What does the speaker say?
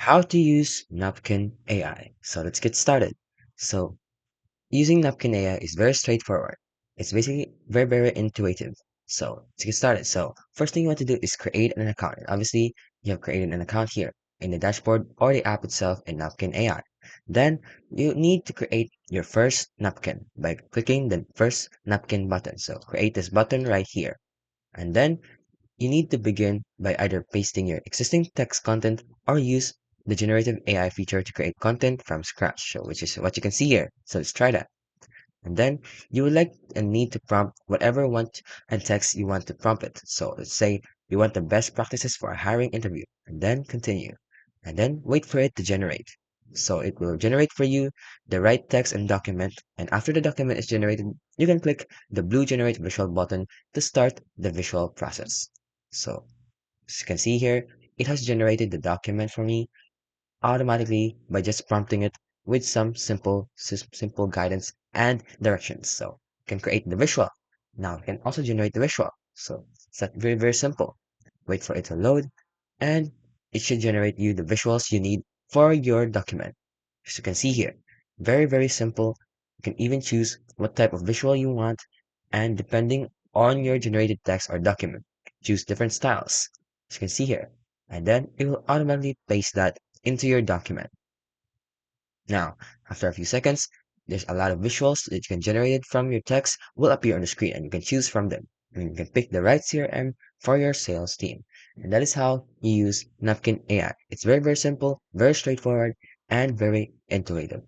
How to use Napkin AI. So let's get started. So using Napkin AI is very straightforward. It's basically very intuitive. So let's get started. So first thing you want to do is create an account. And obviously, you have created an account here in the dashboard or the app itself in Napkin AI. Then you need to create your first napkin by clicking the first napkin button. So create this button right here. And then you need to begin by either pasting your existing text content or use the generative AI feature to create content from scratch, so which is what you can see here. So let's try that. And then you would like and need to prompt whatever want and text you want to prompt it. So let's say you want the best practices for a hiring interview, and then continue. And then wait for it to generate. So it will generate for you the right text and document. And after the document is generated, you can click the blue generate visual button to start the visual process. So as you can see here, it has generated the document for me automatically by just prompting it with some simple guidance and directions. So you can create the visual. Now you can also generate the visual. So it's that very simple. Wait for it to load and it should generate you the visuals you need for your document. As you can see here, very simple. You can even choose what type of visual you want and depending on your generated text or document, choose different styles. As you can see here, and then it will automatically paste that into your document. Now, after a few seconds, there's a lot of visuals that you can generate from your text will appear on the screen and you can choose from them. And you can pick the right CRM for your sales team. And that is how you use Napkin AI. It's very simple, very straightforward, and very intuitive.